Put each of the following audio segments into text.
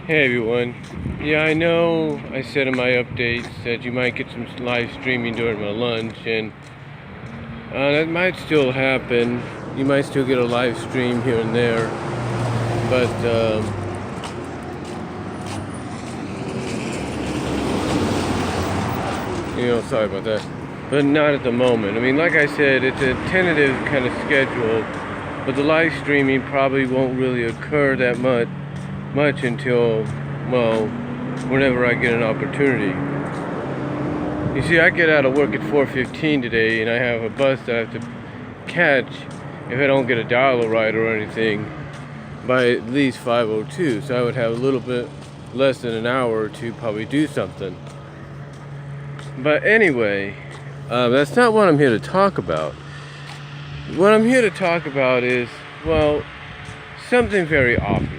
Hey everyone. Yeah, I know I said in my updates that you might get some live streaming during my lunch, and that might still happen. You might still get a live stream here and there, but sorry about that. But not at the moment. I mean, like I said, it's a tentative kind of schedule, but the live streaming probably won't really occur that much until, well, whenever I get an opportunity. You see, I get out of work at 4:15 today, and I have a bus that I have to catch if I don't get a dial right or anything by at least 5:02. So I would have a little bit less than an hour to probably do something. But anyway, that's not what I'm here to talk about. What I'm here to talk about is, well, something very obvious.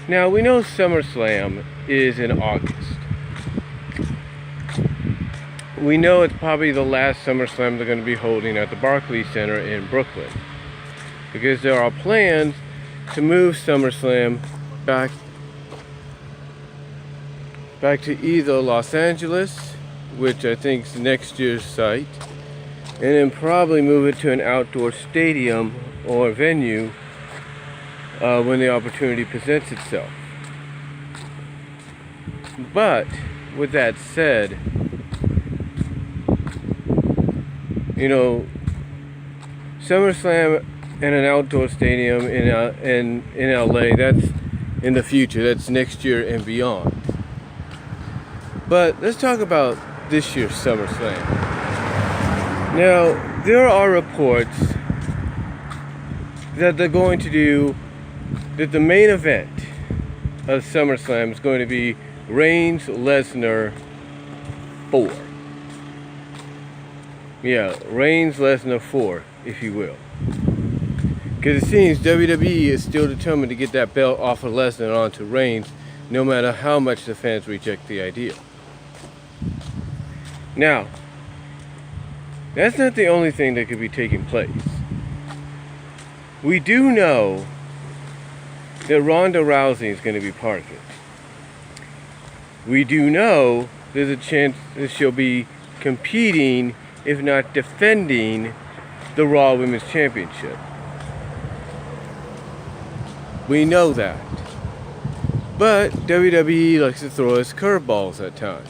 Now, we know SummerSlam is in August. We know it's probably the last SummerSlam they're going to be holding at the Barclays Center in Brooklyn, because there are plans to move SummerSlam back to either Los Angeles, which I think is next year's site, and then probably move it to an outdoor stadium or venue when the opportunity presents itself. But with that said, SummerSlam and an outdoor stadium in LA, that's in the future. That's next year and beyond. But let's talk about this year's SummerSlam. Now, there are reports that they're going to do that the main event of SummerSlam is going to be Reigns Lesnar 4. Yeah, Reigns Lesnar 4, if you will. Because it seems WWE is still determined to get that belt off of Lesnar and onto Reigns, no matter how much the fans reject the idea. Now, that's not the only thing that could be taking place. We do know that Ronda Rousey is going to be part of it. We do know there's a chance that she'll be competing, if not defending, the Raw Women's Championship. We know that. But WWE likes to throw us curveballs at times.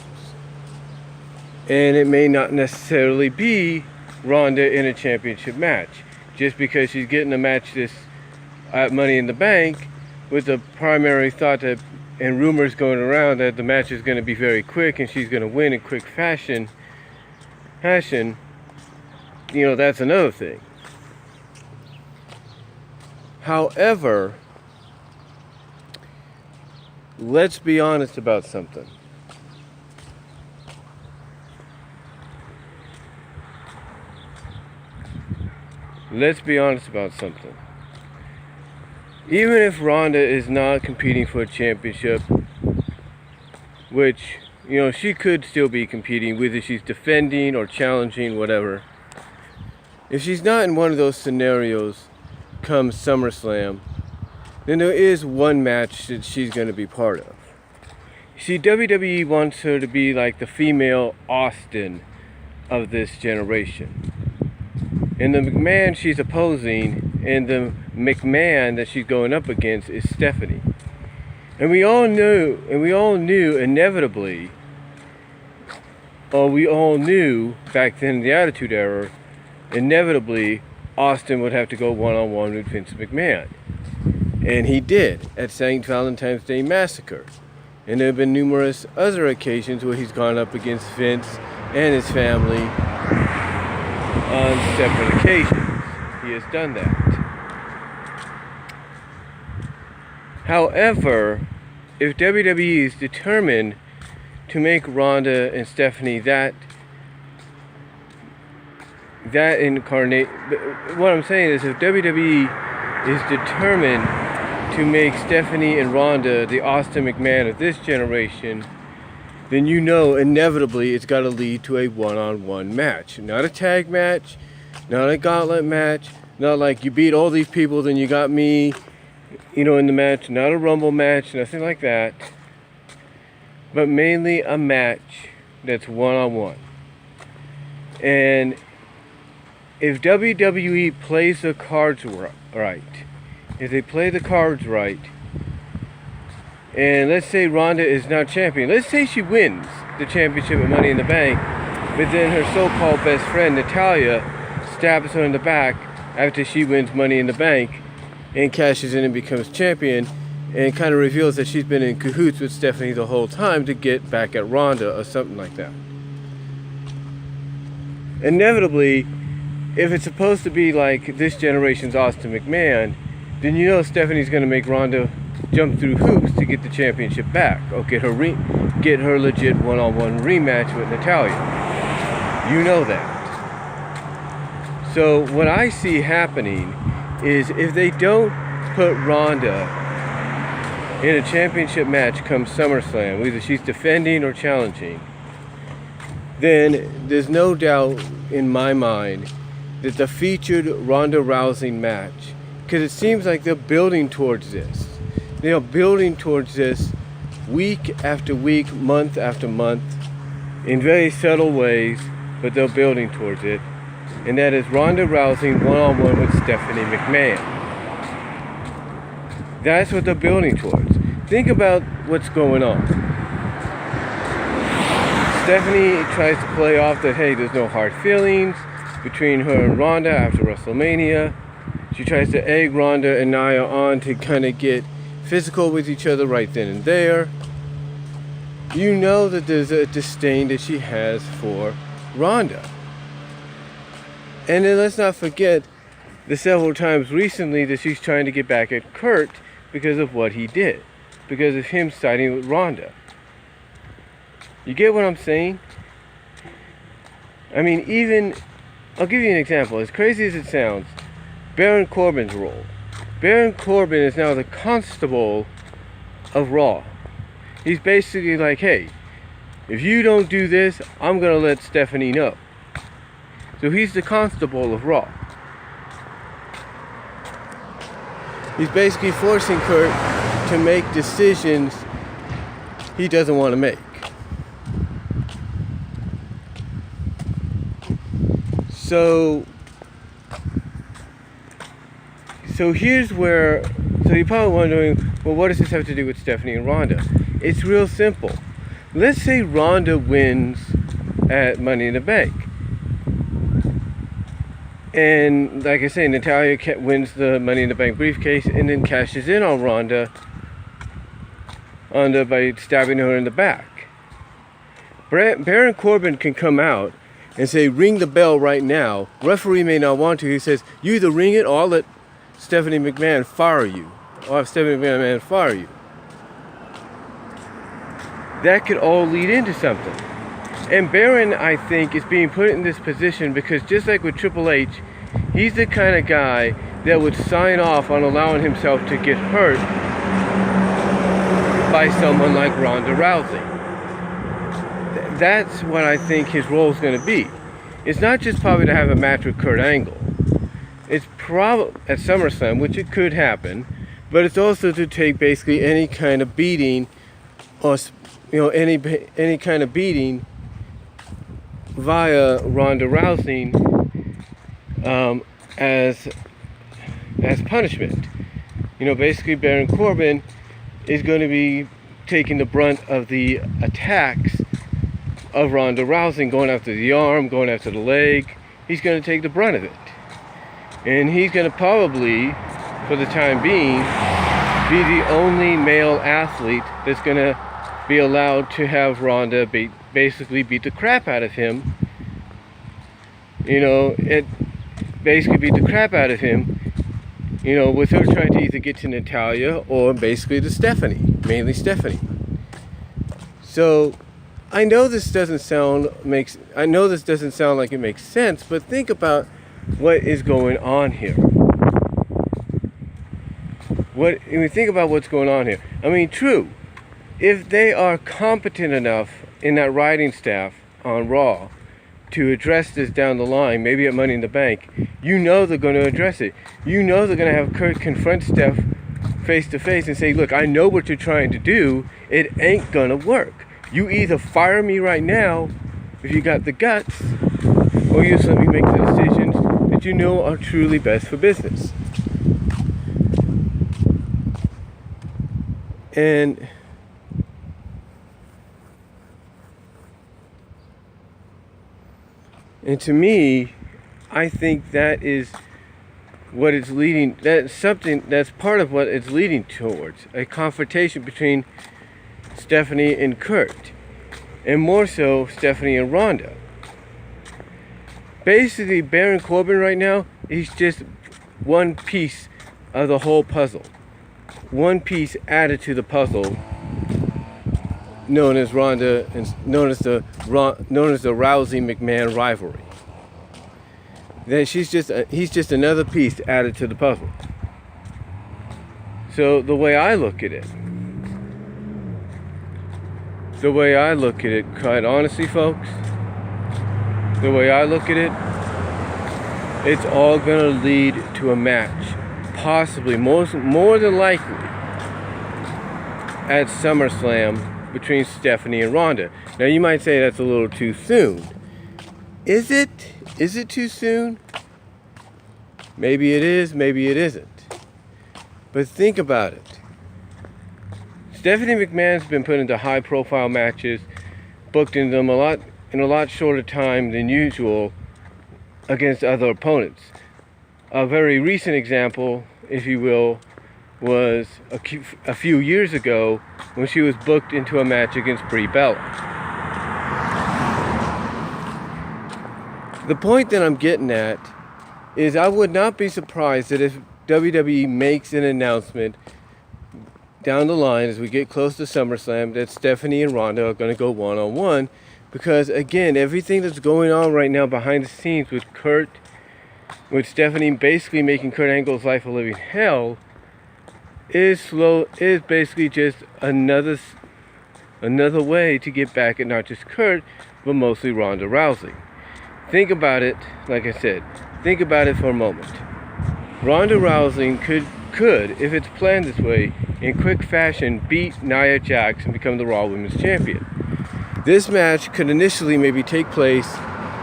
And it may not necessarily be Ronda in a championship match. Just because she's getting a match this at Money in the Bank, with the primary thought that, and rumors going around that the match is going to be very quick and she's going to win in quick fashion, that's another thing. However, let's be honest about something. Let's be honest about something. Even if Ronda is not competing for a championship, which, she could still be competing, whether she's defending or challenging, whatever. If she's not in one of those scenarios come SummerSlam, then there is one match that she's going to be part of. See, WWE wants her to be like the female Austin of this generation. And the McMahon she's opposing, and the McMahon that she's going up against, is Stephanie. And we all knew inevitably, or we all knew back then in the Attitude Era, inevitably Austin would have to go one-on-one with Vince McMahon. And he did at St. Valentine's Day Massacre. And there have been numerous other occasions where he's gone up against Vince and his family on separate occasions. He has done that. However, if WWE is determined to make Ronda and Stephanie that incarnate, what I'm saying is, if WWE is determined to make Stephanie and Ronda the Austin McMahon of this generation, then inevitably it's got to lead to a one-on-one match. Not a tag match, not a gauntlet match, not like you beat all these people, then you got me, in the match. Not a Rumble match, nothing like that. But mainly a match that's one-on-one. And if WWE plays the cards right, if they play the cards right, and let's say Ronda is now champion, let's say she wins the championship of Money in the Bank, but then her so-called best friend Natalya stabs her in the back after she wins Money in the Bank and cashes in and becomes champion, and kind of reveals that she's been in cahoots with Stephanie the whole time to get back at Ronda or something like that. Inevitably, if it's supposed to be like this generation's Austin McMahon, then Stephanie's going to make Ronda jump through hoops to get the championship back, or get her legit one-on-one rematch with Natalya. You know that. So what I see happening is, if they don't put Ronda in a championship match come SummerSlam, either she's defending or challenging, then there's no doubt in my mind that the featured Ronda Rousey match, because it seems like they're building towards this. They are building towards this week after week, month after month, in very subtle ways, but they're building towards it. And that is Ronda Rousey one-on-one with Stephanie McMahon. That's what they're building towards. Think about what's going on. Stephanie tries to play off that, hey, there's no hard feelings between her and Ronda after WrestleMania. She tries to egg Ronda and Nia on to kind of get physical with each other right then and there. You know that there's a disdain that she has for Ronda. And then let's not forget the several times recently that she's trying to get back at Kurt because of what he did, because of him siding with Ronda. You get what I'm saying? I mean, I'll give you an example. As crazy as it sounds, Baron Corbin's role. Baron Corbin is now the constable of Raw. He's basically like, hey, if you don't do this, I'm going to let Stephanie know. So he's the constable of Raw. He's basically forcing Kurt to make decisions he doesn't want to make. So here's where, you're probably wondering, well, what does this have to do with Stephanie and Ronda? It's real simple. Let's say Ronda wins at Money in the Bank. And like I say, Natalya wins the Money in the Bank briefcase and then cashes in on Ronda by stabbing her in the back. Baron Corbin can come out and say, ring the bell right now. Referee may not want to. He says, you either ring it or I'll let Stephanie McMahon fire you. Or have Stephanie McMahon fire you. That could all lead into something. And Baron, I think, is being put in this position because just like with Triple H, he's the kind of guy that would sign off on allowing himself to get hurt by someone like Ronda Rousey. That's what I think his role is going to be. It's not just probably to have a match with Kurt Angle. It's probably at SummerSlam, which it could happen, but it's also to take basically any kind of beating, or any kind of beating via Ronda Rousey as punishment. Basically Baron Corbin is going to be taking the brunt of the attacks of Ronda Rousey, going after the arm, going after the leg. He's going to take the brunt of it. And he's going to probably, for the time being, be the only male athlete that's going to be allowed to have Ronda basically beat the crap out of him. Basically beat the crap out of him, with her trying to either get to Natalya or basically to Stephanie, mainly Stephanie. So I know this doesn't sound like it makes sense, but think about what is going on here. Think about what's going on here. I mean, true, if they are competent enough in that writing staff on Raw to address this down the line, maybe at Money in the Bank, they're going to address it. They're going to have Kurt confront Steph face to face and say, look, I know what you're trying to do. It ain't gonna work. You either fire me right now if you got the guts, or you just let me make the decisions that you know are truly best for business. And to me, I think that is what it's leading, that's part of what it's leading towards. A confrontation between Stephanie and Kurt. And more so, Stephanie and Ronda. Basically, Baron Corbin right now, he's just one piece of the whole puzzle. One piece added to the puzzle, known as Ronda, and known as the Rousey McMahon rivalry. Then he's just another piece added to the puzzle. So the way I look at it, quite honestly, folks, the way I look at it, it's all gonna lead to a match, possibly more than likely at SummerSlam between Stephanie and Ronda. Now you might say that's a little too soon. Is it? Is it too soon? Maybe it is, maybe it isn't. But think about it. Stephanie McMahon's been put into high-profile matches, booked in them in a lot shorter time than usual against other opponents. A very recent example, if you will, was a few years ago when she was booked into a match against Brie Bella. The point that I'm getting at is I would not be surprised that if WWE makes an announcement down the line as we get close to SummerSlam that Stephanie and Ronda are going to go one-on-one, because again, everything that's going on right now behind the scenes with Stephanie basically making Kurt Angle's life a living hell is basically just another way to get back at not just Kurt, but mostly Ronda Rousey. Think about it, like I said, think about it for a moment. Ronda Rousey could, if it's planned this way, in quick fashion, beat Nia Jax and become the Raw Women's Champion. This match could initially maybe take place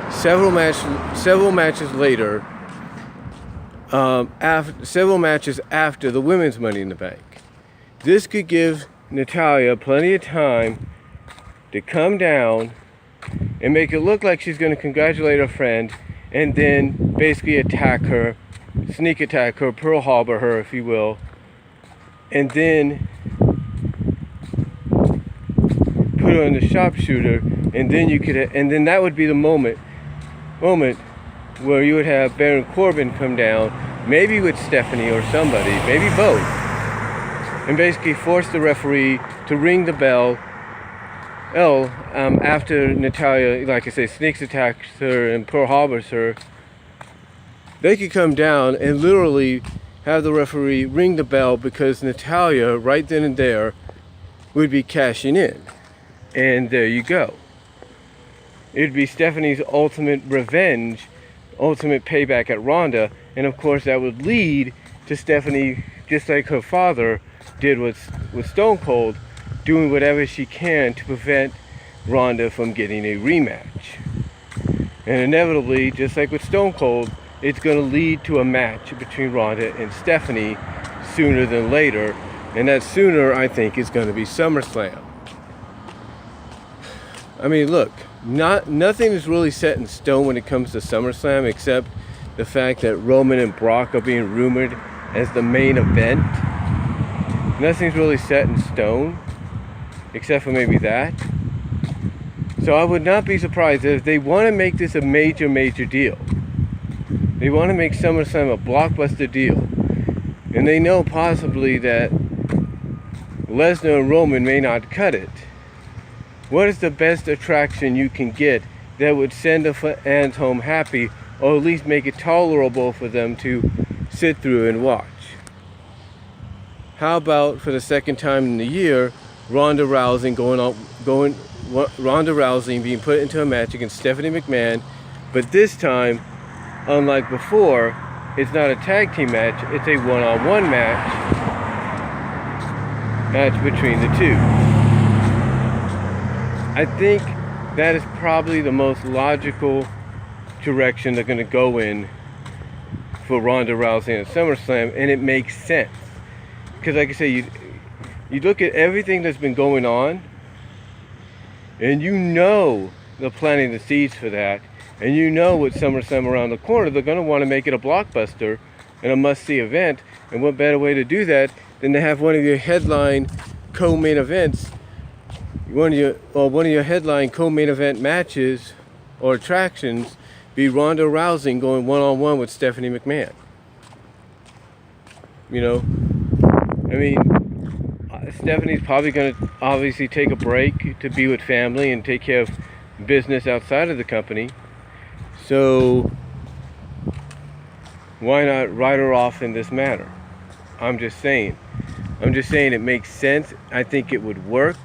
several matches later, several matches after the Women's Money in the Bank. This could give Natalya plenty of time to come down and make it look like she's going to congratulate her friend, and then basically attack her, sneak attack her, Pearl Harbor her, if you will, and then put her in the sharpshooter, and then that would be the moment where you would have Baron Corbin come down, maybe with Stephanie or somebody, maybe both, and basically force the referee to ring the bell. After Natalya, like I say, sneaks attacks her and Pearl Harbors her, they could come down and literally have the referee ring the bell, because Natalya, right then and there, would be cashing in. And there you go. It'd be Stephanie's ultimate revenge, ultimate payback at Ronda, and of course that would lead to Stephanie, just like her father did with Stone Cold, doing whatever she can to prevent Ronda from getting a rematch. And inevitably, just like with Stone Cold, it's going to lead to a match between Ronda and Stephanie sooner than later. And that sooner, I think, is going to be SummerSlam. I mean, look, nothing is really set in stone when it comes to SummerSlam, except the fact that Roman and Brock are being rumored as the main event. Nothing's really set in stone, except for maybe that. So I would not be surprised if they want to make this a major deal. They want to make SummerSlam a blockbuster deal. And they know possibly that Lesnar and Roman may not cut it. What is the best attraction you can get that would send the fans home happy, or at least make it tolerable for them to sit through and watch? How about, for the second time in the year, Ronda Rousey being put into a match against Stephanie McMahon, but this time, unlike before, it's not a tag team match, it's a one-on-one match match between the two. I think that is probably the most logical direction they're going to go in for Ronda Rousey at SummerSlam, and it makes sense. Because like I say, you look at everything that's been going on, and you know they're planting the seeds for that, and you know with SummerSlam around the corner, they're going to want to make it a blockbuster and a must-see event, and what better way to do that than to have one of your headline co-main events, one of your headline co-main event matches or attractions be Ronda Rousey going one-on-one with Stephanie McMahon. You know, I mean, Stephanie's probably going to obviously take a break to be with family and take care of business outside of the company. So why not write her off in this manner? I'm just saying it makes sense. I think it would work.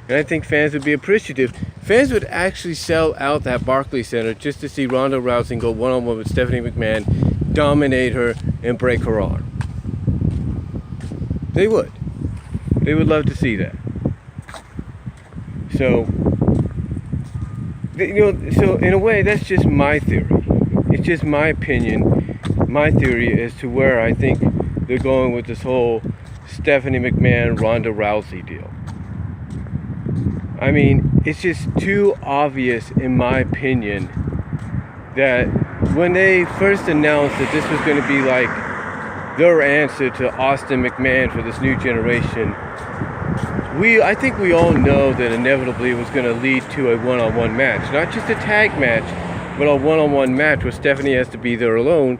And I think fans would be appreciative. Fans would actually sell out that Barclays Center just to see Ronda Rousey go one-on-one with Stephanie McMahon, dominate her, and break her arm. They would. They would love to see that. So, so in a way, that's just my theory. It's just my opinion, my theory as to where I think they're going with this whole Stephanie McMahon, Ronda Rousey deal. I mean, it's just too obvious, in my opinion, that when they first announced that this was going to be like their answer to Austin McMahon for this new generation, I think we all know that inevitably it was going to lead to a one-on-one match. Not just a tag match, but a one-on-one match where Stephanie has to be there alone,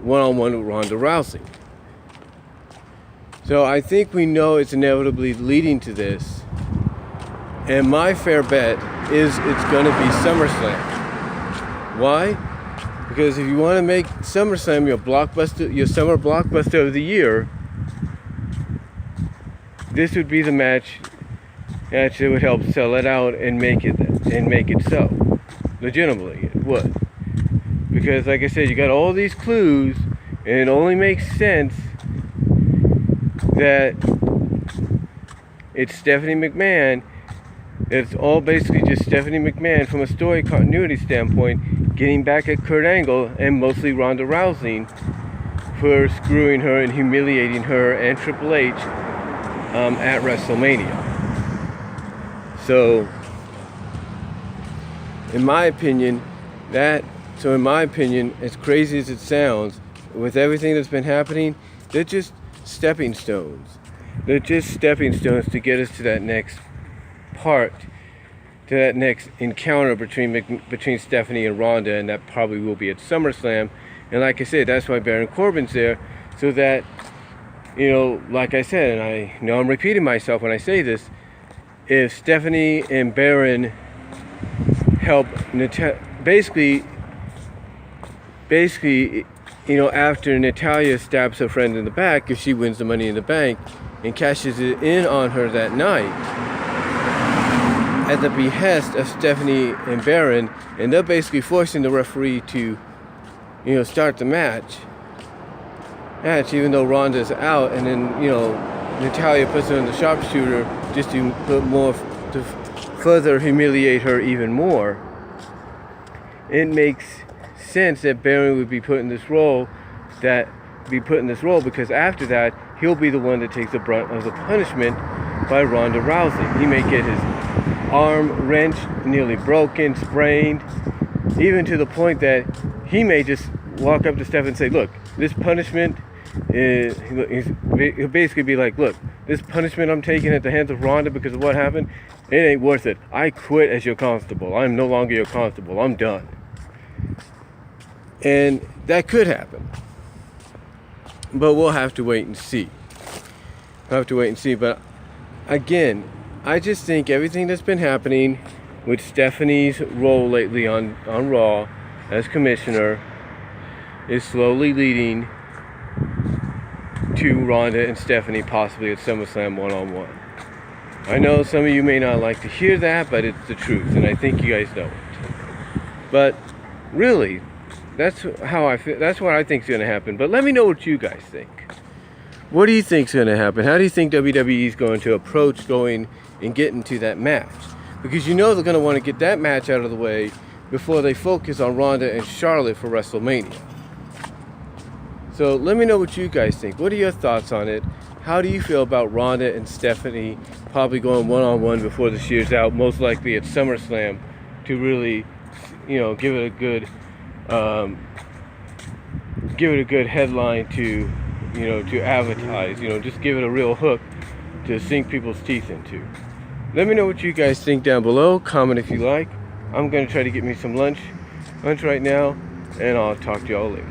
one-on-one with Ronda Rousey. So I think we know it's inevitably leading to this. And my fair bet is it's going to be SummerSlam. Why? Because if you want to make SummerSlam your summer blockbuster of the year, this would be the match that would help sell it out and make it so. Legitimately, it would. Because like I said, you got all these clues, and it only makes sense that it's Stephanie McMahon. It's all basically just Stephanie McMahon from a story continuity standpoint, getting back at Kurt Angle and mostly Ronda Rousey for screwing her and humiliating her and Triple H at WrestleMania. So, in my opinion, as crazy as it sounds, with everything that's been happening, they're just stepping stones. They're just stepping stones to get us to that next part, to that next encounter between Stephanie and Ronda, and that probably will be at SummerSlam. And like I said, that's why Baron Corbin's there, so that, like I said, and I know I'm repeating myself when I say this, if Stephanie and Baron help basically, after Natalya stabs her friend in the back, if she wins the Money in the Bank and cashes it in on her that night, at the behest of Stephanie and Baron, and they're basically forcing the referee to, start the match, even though Ronda's out, and then, Natalya puts her in the sharpshooter just to to further humiliate her even more. It makes sense that Baron would be put in this role, because after that, he'll be the one that takes the brunt of the punishment by Ronda Rousey. He may get his arm wrenched, nearly broken, sprained, even to the point that he may just walk up to Steph and say, look, this punishment is, he'll basically be like, look, this punishment I'm taking at the hands of Ronda because of what happened, it ain't worth it. I quit as your constable. I'm no longer your constable. I'm done. And that could happen. But we'll have to wait and see. But again, I just think everything that's been happening with Stephanie's role lately on Raw as commissioner is slowly leading to Ronda and Stephanie possibly at SummerSlam one-on-one. I know some of you may not like to hear that, but it's the truth, and I think you guys know it. But really, that's how I feel. That's what I think is going to happen. But let me know what you guys think. What do you think's going to happen? How do you think WWE is going to approach going and getting to that match? Because you know they're going to want to get that match out of the way before they focus on Ronda and Charlotte for WrestleMania. So let me know what you guys think. What are your thoughts on it? How do you feel about Ronda and Stephanie probably going one-on-one before this year's out, most likely at SummerSlam, to really, give it a good headline to, to advertise, just give it a real hook to sink people's teeth into. Let me know what you guys think down below. Comment if you like. I'm going to try to get me some lunch right now, and I'll talk to y'all later.